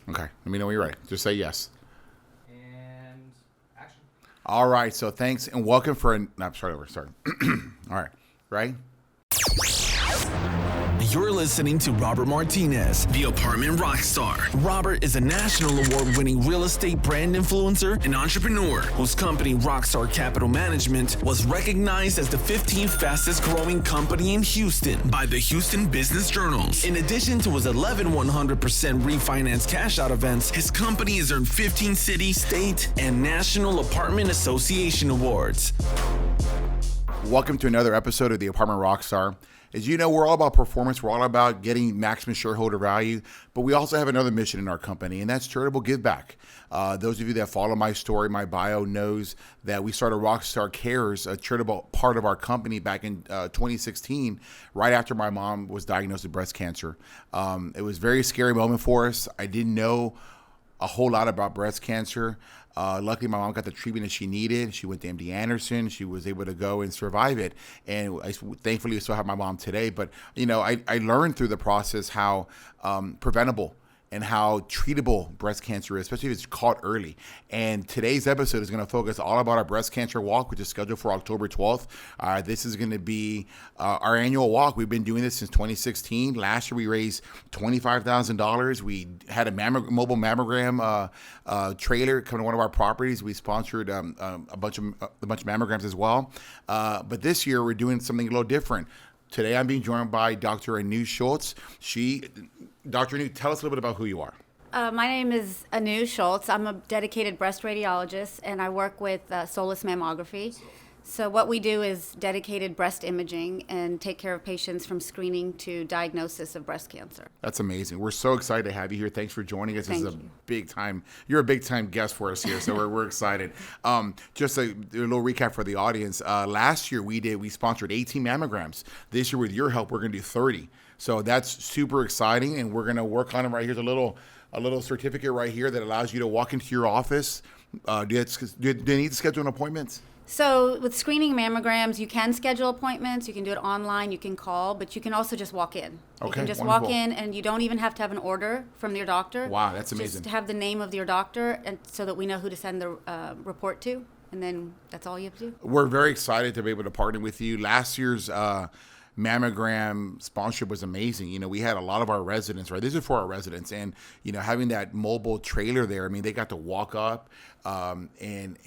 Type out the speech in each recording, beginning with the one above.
Okay. Let me know when you're ready. Just say yes. And action. All right. So thanks and welcome for start over. Sorry. All right. Right? You're listening to Robert Martinez, the apartment rock star. Robert is a national award-winning real estate brand influencer and entrepreneur whose company, Rockstar Capital Management, was recognized as the 15th fastest growing company in Houston by the Houston Business Journals. In addition to his 11 100% refinance cash out events, his company has earned 15 city, state, and national apartment association awards. Welcome to another episode of the Apartment Rockstar. As you know, we're all about performance. We're all about getting maximum shareholder value, but we also have another mission in our company, and that's charitable give back. Those of you that follow my story, my bio, knows that we started Rockstar Cares, a charitable part of our company back in 2016, right after my mom was diagnosed with breast cancer. It was a very scary moment for us. I didn't know a whole lot about breast cancer. Luckily, my mom got the treatment that she needed. She went to MD Anderson. She was able to go and survive it. And thankfully, I still have my mom today. But, you know, I learned through the process how preventable and how treatable breast cancer is, especially if it's caught early. And today's episode is going to focus all about our breast cancer walk, which is scheduled for October 12th. This is going to be our annual walk. We've been doing this since 2016. Last year, we raised $25,000. We had a mobile mammogram trailer come to one of our properties. We sponsored a bunch of mammograms as well. But this year, we're doing something a little different. Today, I'm being joined by Dr. Anu Shultz. Dr. Anu, tell us a little bit about who you are. My name is Anu Shultz. I'm a dedicated breast radiologist, and I work with Solus Mammography. So what we do is dedicated breast imaging and take care of patients from screening to diagnosis of breast cancer. That's amazing. We're so excited to have you here. Thanks for joining us. Thank this is you. You're a big time guest for us here, so we're excited. Just a little recap for the audience. Last year we sponsored 18 mammograms. This year with your help, we're going to do 30. So that's super exciting, and we're going to work on it right here. There's a little certificate right here that allows you to walk into your office. Do you need to schedule an appointment? So with screening mammograms, you can schedule appointments, you can do it online, you can call, but you can also just walk in. You Okay, can just wonderful. walk in, and you don't even have to have an order from your doctor. Wow, that's amazing. Just have the name of your doctor, and so that we know who to send the report to, and then that's all you have to do. We're very excited to be able to partner with you. Last year's mammogram sponsorship was amazing. You know, we had a lot of our residents, right? This is for our residents. And, you know, having that mobile trailer there, I mean, they got to walk up and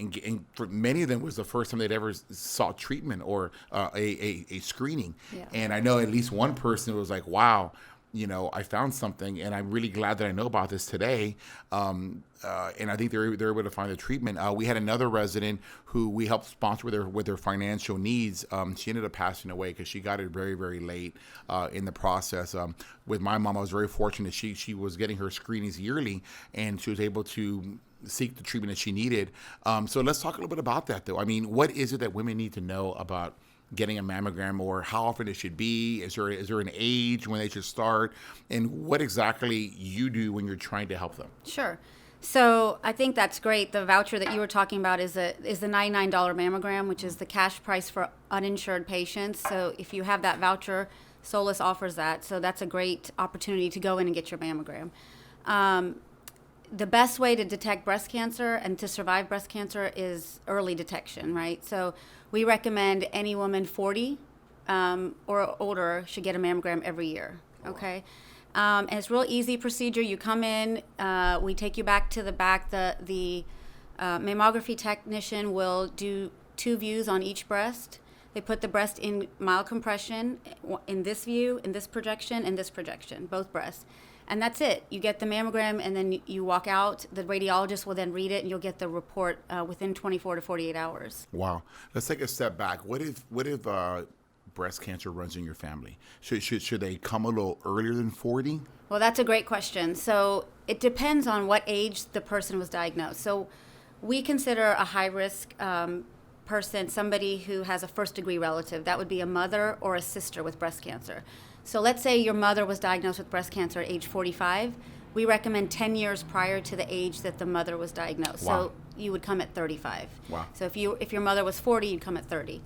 for many of them was the first time they'd ever sought treatment or a screening. Yeah. And I know at least one person was like, wow, you know, I found something, and I'm really glad that I know about this today. And I think they're able to find the treatment. We had another resident who we helped sponsor with her financial needs. She ended up passing away because she got it very, very late in the process. With my mom, I was very fortunate. She was getting her screenings yearly, and she was able to seek the treatment that she needed. So let's talk a little bit about that, though. I mean, what is it that women need to know about getting a mammogram, or how often it should be? Is there an age when they should start? And what exactly you do when you're trying to help them? Sure. So I think that's great. The voucher that you were talking about is the $99 mammogram, which is the cash price for uninsured patients. So if you have that voucher, Solus offers that. So that's a great opportunity to go in and get your mammogram. The best way to detect breast cancer and to survive breast cancer is early detection, right? So we recommend any woman 40 or older should get a mammogram every year, okay? And it's a real easy procedure. You come in, we take you back to the back. The mammography technician will do 2 views on each breast. They put the breast in mild compression in this view, in this projection, both breasts. And that's it. You get the mammogram, and then you walk out. The radiologist will then read it, and you'll get the report within 24 to 48 hours. Wow. Let's take a step back. What if breast cancer runs in your family? Should they come a little earlier than 40? Well, that's a great question. So it depends on what age the person was diagnosed. So we consider a high-risk person somebody who has a first-degree relative. That would be a mother or a sister with breast cancer. So let's say your mother was diagnosed with breast cancer at age 45. We recommend 10 years prior to the age that the mother was diagnosed. Wow. So you would come at 35. Wow. So if your mother was 40, you'd come at 30.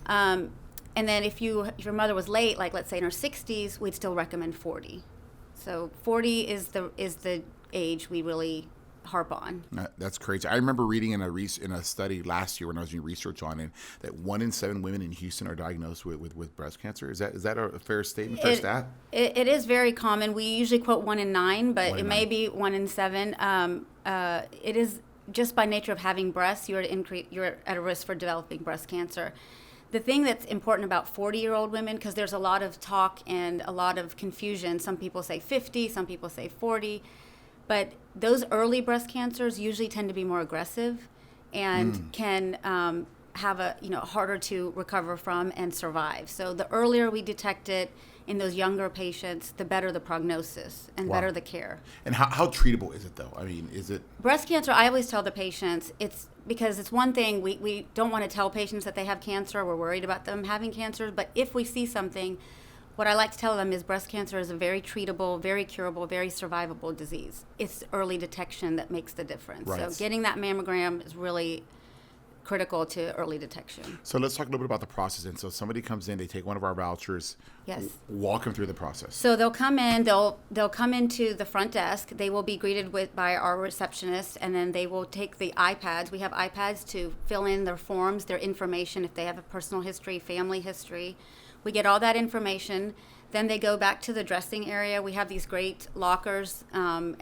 And then if your mother was late, like let's say in her 60s, we'd still recommend 40. So 40 is the age we really harp on. That's crazy. I remember reading in a study last year when I was doing research on it that 1 in 7 women in Houston are diagnosed with breast cancer. Is that a fair statement, fair stat? It is very common. We usually quote 1 in 9, but 1 it in may 9. be 1 in 7. It is just by nature of having breasts, you're at a risk for developing breast cancer. The thing that's important about 40-year-old women, because there's a lot of talk and a lot of confusion. Some people say 50, some people say 40. But those early breast cancers usually tend to be more aggressive and can have harder to recover from and survive. So the earlier we detect it in those younger patients, the better the prognosis and better the care. And how treatable is it, though? I mean, is it? Breast cancer, I always tell the patients, it's because it's one thing, we don't want to tell patients that they have cancer. We're worried about them having cancer. But if we see something, what I like to tell them is breast cancer is a very treatable, very curable, very survivable disease. It's early detection that makes the difference. Right. So getting that mammogram is really critical to early detection. So let's talk a little bit about the process. And so somebody comes in, they take one of our vouchers. Yes. Walk them through the process. So they'll come in, they'll come into the front desk. They will be greeted by our receptionist, and then they will take the iPads. We have iPads to fill in their forms, their information, if they have a personal history, family history. We get all that information. Then they go back to the dressing area. We have these great lockers and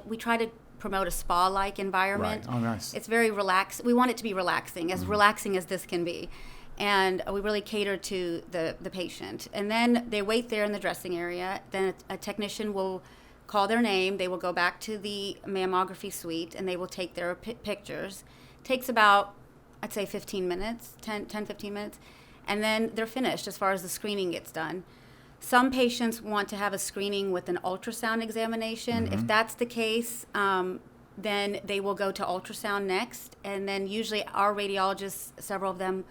we try to promote a spa-like environment. Right. Oh, nice. It's very relaxed. We want it to be relaxing as this can be. And we really cater to the patient. And then they wait there in the dressing area. Then a technician will call their name. They will go back to the mammography suite, and they will take their pictures. Takes about, I'd say, 15 minutes, 10, 15 minutes. And then they're finished as far as the screening gets done. Some patients want to have a screening with an ultrasound examination. If that's the case, then they will go to ultrasound next. And then usually our radiologists, several of them,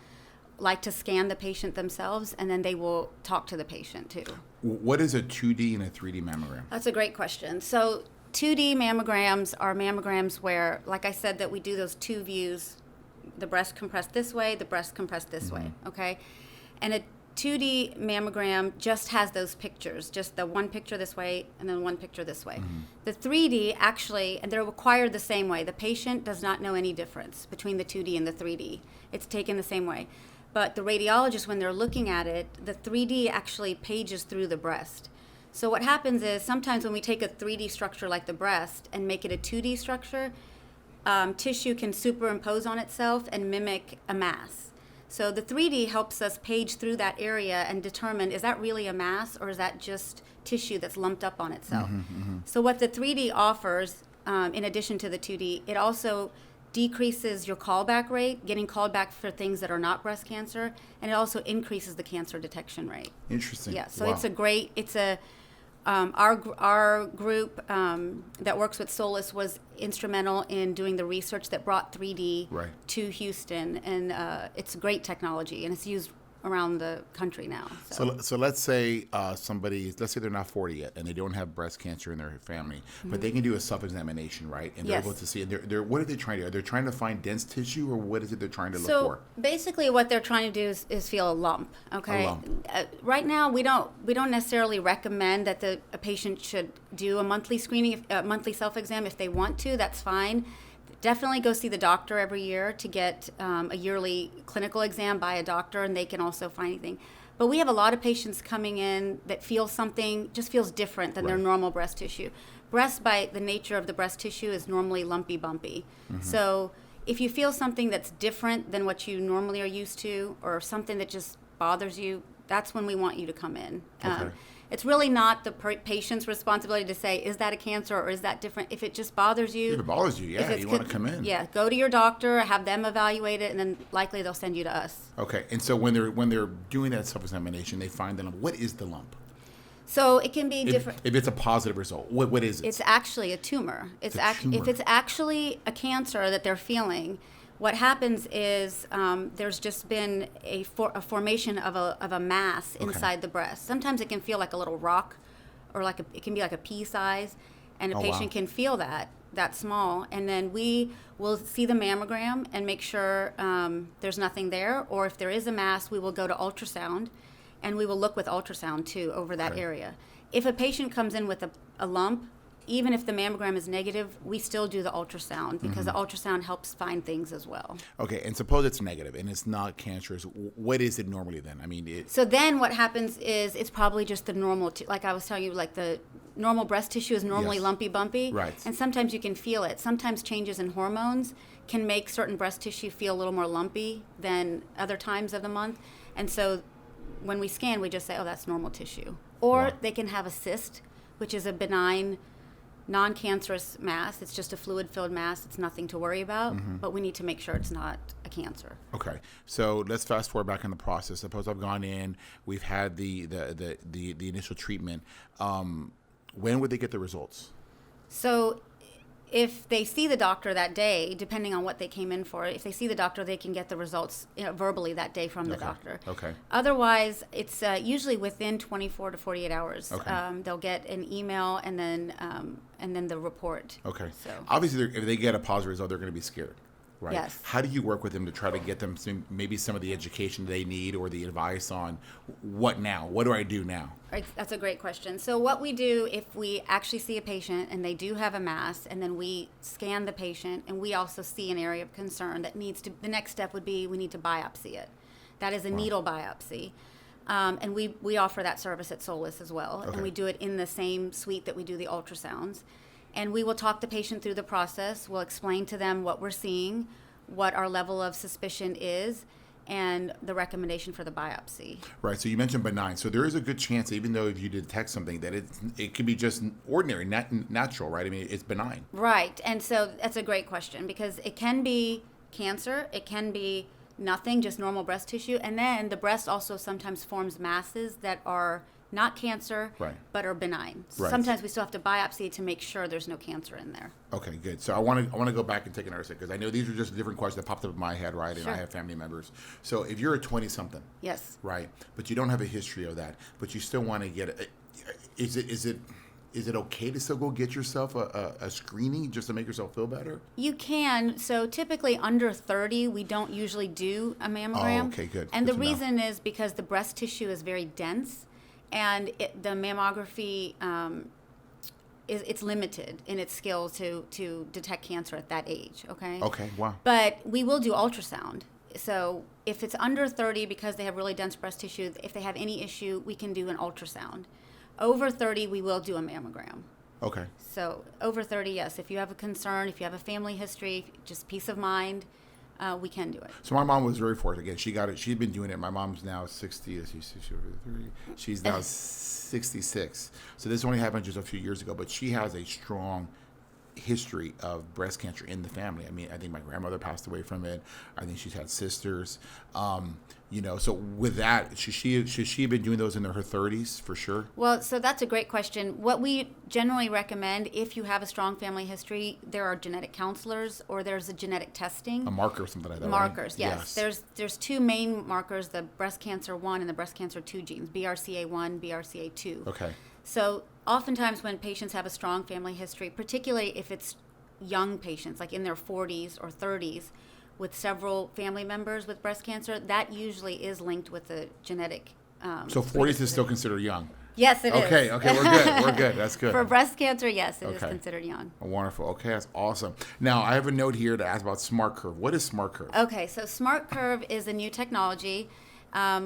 like to scan the patient themselves, and then they will talk to the patient too. What is a 2D and a 3D mammogram? That's a great question. So 2D mammograms are mammograms where, like I said, that we do those two views, the breast compressed this way, the breast compressed this way, okay? And a 2D mammogram just has those pictures, just the one picture this way and then one picture this way. The 3D actually, and they're required the same way. The patient does not know any difference between the 2D and the 3D. It's taken the same way. But the radiologist, when they're looking at it, the 3D actually pages through the breast. So what happens is sometimes when we take a 3D structure like the breast and make it a 2D structure, tissue can superimpose on itself and mimic a mass. So the 3D helps us page through that area and determine, is that really a mass or is that just tissue that's lumped up on itself? So what the 3D offers, in addition to the 2D, it also decreases your callback rate, getting called back for things that are not breast cancer, and it also increases the cancer detection rate. Interesting. Yeah, so Wow. our group that works with Solus was instrumental in doing the research that brought 3D Right. to Houston, and it's great technology, and it's used around the country now. So let's say let's say they're not 40 yet and they don't have breast cancer in their family, but they can do a self-examination, right? And they're Yes. able to see. And they're what are they trying to do? Are they trying to find dense tissue, or what is it they're trying to look So for? basically, what they're trying to do is feel a lump. Okay. A lump. Right now, we don't necessarily recommend that a patient should do a monthly screening, a monthly self-exam. If they want to, that's fine. Definitely go see the doctor every year to get a yearly clinical exam by a doctor, and they can also find anything. But we have a lot of patients coming in that feel something just feels different than their Right. normal breast tissue. Breast, by the nature of the breast tissue, is normally lumpy, bumpy. So if you feel something that's different than what you normally are used to, or something that just bothers you, that's when we want you to come in. Okay. It's really not the patient's responsibility to say, is that a cancer or is that different? If it just bothers you. If it bothers you, if yeah, it's you want to come in. Yeah, go to your doctor, have them evaluate it, and then likely they'll send you to us. Okay. And so when they're doing that self-examination, they find the lump. What is the lump? So it can be If, different. if it's a positive result, what is it? It's actually a tumor. It's a tumor. If it's actually a cancer that they're feeling, what happens is there's just been a formation of a mass inside the breast. Sometimes it can feel like a little rock, or it can be like a pea size, and a Oh, patient wow. can feel that small, and then we will see the mammogram and make sure there's nothing there, or if there is a mass, we will go to ultrasound, and we will look with ultrasound too over that Okay. area. if a patient comes in with a lump, even if the mammogram is negative, we still do the ultrasound because the ultrasound helps find things as well. Okay, and suppose it's negative and it's not cancerous. What is it normally then? I mean, So then what happens is it's probably just the normal, like I was telling you, like the normal breast tissue is normally Yes. lumpy bumpy. Right. And sometimes you can feel it. Sometimes changes in hormones can make certain breast tissue feel a little more lumpy than other times of the month. And so when we scan, we just say, oh, that's normal tissue. Or Wow. they can have a cyst, which is a benign, non-cancerous mass. It's just a fluid-filled mass. It's nothing to worry about, but we need to make sure it's not a cancer. okay, so let's fast forward back in the process. Suppose I've gone in, we've had the initial treatment. When would they get the results? So if they see the doctor that day, depending on what they came in for, if they see the doctor, they can get the results verbally that day from the doctor. Okay. Otherwise, it's usually within 24 to 48 hours. Okay. They'll get an email and then the report. Okay. So Obviously, if they get a positive result, they're going to be scared, right? Yes. How do you work with them to try to get them maybe some of the education they need or the advice on what now? What do I do now? Right, that's a great question. So what we do if we actually see a patient and they do have a mass, and then we scan the patient, and we also see an area of concern that needs to, the next step would be we need to biopsy it. That is a needle biopsy. And we offer that service at Solus as well. Okay. And we do it in the same suite that we do the ultrasounds. And we will talk the patient through the process. We'll explain to them what we're seeing, what our level of suspicion is, and the recommendation for the biopsy. Right. So you mentioned benign. So there is a good chance, even though if you detect something, that it could be just ordinary, natural, right? I mean, it's benign. Right. And so that's a great question because it can be cancer. It can be nothing, just normal breast tissue. And then the breast also sometimes forms masses that are not cancer, Right. but are benign. Right. Sometimes we still have to biopsy to make sure there's no cancer in there. Okay, good. So I want to go back and take another second because I know these are just different questions that popped up in my head, right? And Sure. I have family members. So if you're a 20-something, Yes. right, but you don't have a history of that, but you still want to get is it okay to still go get yourself a screening just to make yourself feel better? You can. So typically under 30, we don't usually do a mammogram. Oh, okay, good. And Good the to know. reason is because the breast tissue is very dense, and the mammography it's limited in its skill to detect cancer at that age. Okay. Okay, wow. But we will do ultrasound. So if it's under 30, because they have really dense breast tissue, if they have any issue, we can do an ultrasound. Over 30, we will do a mammogram. Okay. So over 30, yes. If you have a concern, if you have a family history, just peace of mind, we can do it. So my mom was very fortunate. Again, she got it. She'd been doing it. My mom's now 60. She's now 66. So this only happened just a few years ago. But she has a strong history of breast cancer in the family. I mean, I think my grandmother passed away from it. I think she's had sisters. So with that, should she have been doing those in her 30s for sure? Well, so that's a great question. What we generally recommend, if you have a strong family history, there are genetic counselors or there's a genetic testing. A marker or something like that. Markers, right? yes. There's two main markers, the breast cancer 1 and the breast cancer 2 genes, BRCA1, BRCA2. Okay. So oftentimes when patients have a strong family history, particularly if it's young patients, like in their 40s or 30s, with several family members with breast cancer, that usually is linked with a genetic. So 40s is still considered young. Yes, it is. Okay, we're good. We're good. That's good. For breast cancer, yes, it is Okay. considered young. Wonderful. Okay, that's awesome. Now, I have a note here to ask about Smart Curve. What is Smart Curve? Okay, so Smart Curve is a new technology.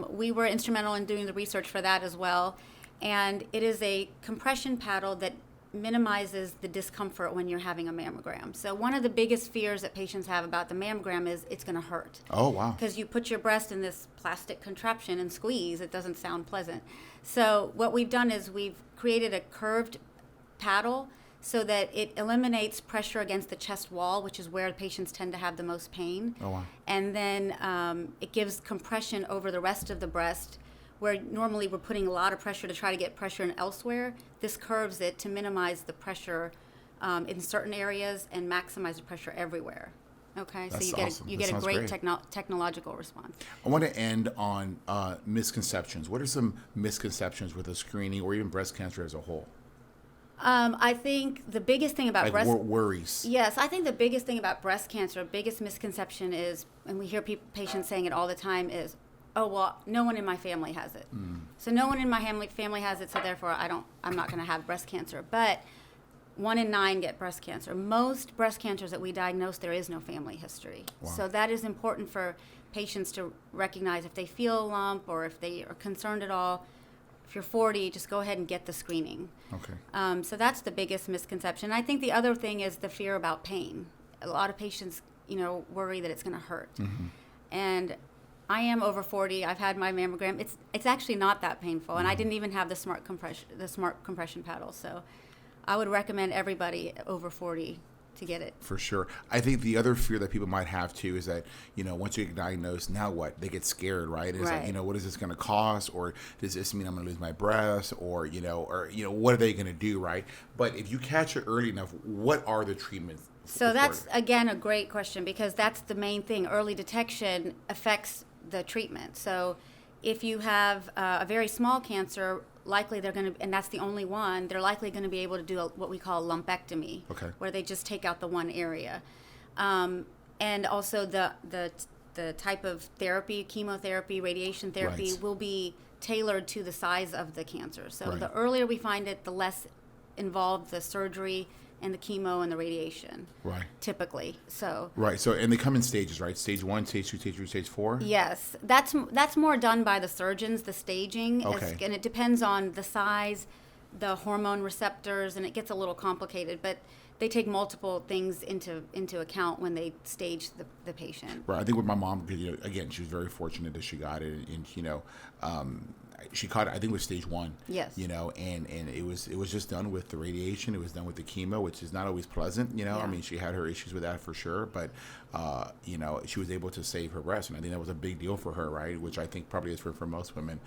We were instrumental in doing the research for that as well. And it is a compression paddle that minimizes the discomfort when you're having a mammogram. So one of the biggest fears that patients have about the mammogram is it's going to hurt. Oh, wow. Because you put your breast in this plastic contraption and squeeze, it doesn't sound pleasant. So what we've done is we've created a curved paddle so that it eliminates pressure against the chest wall, which is where patients tend to have the most pain. Oh, wow. And then it gives compression over the rest of the breast, where normally we're putting a lot of pressure to try to get pressure in elsewhere. This curves it to minimize the pressure in certain areas and maximize the pressure everywhere. Okay, That's so awesome. you That get a sounds great great. technological response. I want to end on misconceptions. What are some misconceptions with a screening or even breast cancer as a whole? I think the biggest thing about Like worries. Yes, I think the biggest thing about breast cancer, biggest misconception is, and we hear patients saying it all the time, is, oh, well, no one in my family has it. So no one in my family has it, so therefore I'm not going to have breast cancer. But 1 in 9 get breast cancer. Most breast cancers that we diagnose, there is no family history. Wow. So that is important for patients to recognize if they feel a lump or if they are concerned at all. If you're 40, just go ahead and get the screening. Okay. So that's the biggest misconception. I think the other thing is the fear about pain. A lot of patients, worry that it's going to hurt. And I am over 40. I've had my mammogram. It's actually not that painful, and I didn't even have the smart compression paddle. So I would recommend everybody over 40 to get it. For sure. I think the other fear that people might have too is that, once you get diagnosed, now what? They get scared, right? It's Right. like, what is this going to cost? Or does this mean I'm going to lose my breast? Or, what are they going to do, right? But if you catch it early enough, what are the treatments? So that's, again, a great question, because that's the main thing. Early detection affects the treatment. So if you have a very small cancer, likely they're going to, and that's the only one, they're likely going to be able to do what we call lumpectomy, Okay. where they just take out the one area. And also the type of therapy, chemotherapy, radiation therapy, Right. will be tailored to the size of the cancer. So Right. the earlier we find it, the less involved the surgery and the chemo and the radiation, Right. typically. So Right. So, and they come in stages, right? Stage 1, stage 2, stage 3, stage 4? yes, that's more done by the surgeons, the staging, Okay. and it depends on the size, the hormone receptors, and it gets a little complicated. But they take multiple things into account when they stage the patient. Right. I think with my mom, again, she was very fortunate that she got it, and she caught it, I think, with stage 1. Yes. And it was just done with the radiation. It was done with the chemo, which is not always pleasant. I Yeah. mean, she had her issues with that for sure, but she was able to save her breast, and I think that was a big deal for her, right? Which I think probably is for most women.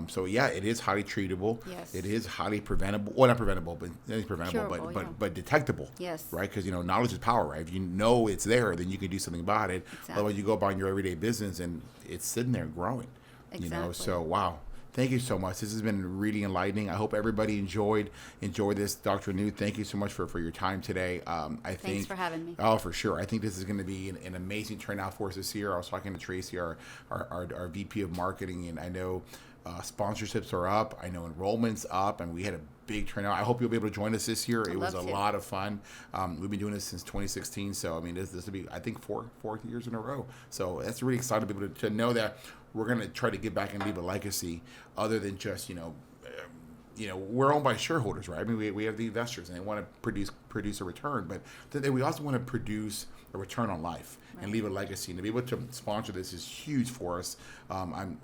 So yeah, it is highly treatable. Yes. It is highly preventable. Well, not preventable, but it is preventable, Curable, yeah. but detectable. Yes. Right, because knowledge is power, right? If you know it's there, then you can do something about it. Exactly. Otherwise, you go about your everyday business and it's sitting there growing. Exactly. So wow. Thank you so much. This has been really enlightening. I hope everybody enjoyed this. Dr. New, thank you so much for your time today. Thanks for having me. Oh, for sure. I think this is going to be an amazing turnout for us this year. I was talking to Tracy, our VP of marketing, and I know sponsorships are up. I know enrollment's up, and we had a big turnout. I hope you'll be able to join us this year. It was a lot of fun. We've been doing this since 2016, so I mean, this will be, I think, four years in a row. So that's really exciting to be able to know that we're going to try to get back and leave a legacy other than just, we're owned by shareholders, right? I mean, we have the investors, and they want to produce a return, but then we also want to produce a return on life and leave a legacy. And to be able to sponsor this is huge for us. I'm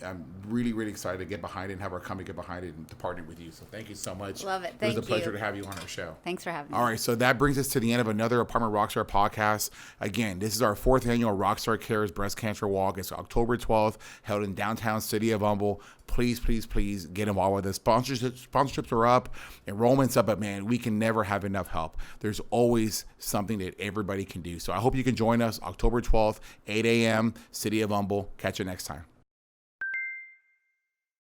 really, really excited to get behind it and have our company get behind it and to partner with you. So thank you so much. Love it. It was a Thank pleasure you. to have you on our show. Thanks for having me. All right, so that brings us to the end of another Apartment Rockstar podcast. Again, this is our 4th annual Rockstar Cares Breast Cancer Walk. It's October 12th, held in downtown city of Humble. Please, please, please get involved with us. Sponsorships are up, enrollment's up, but man, we can never have enough help. There's always something that everybody can do. So I hope you can join us October 12th, 8 a.m., City of Humble. Catch you next time.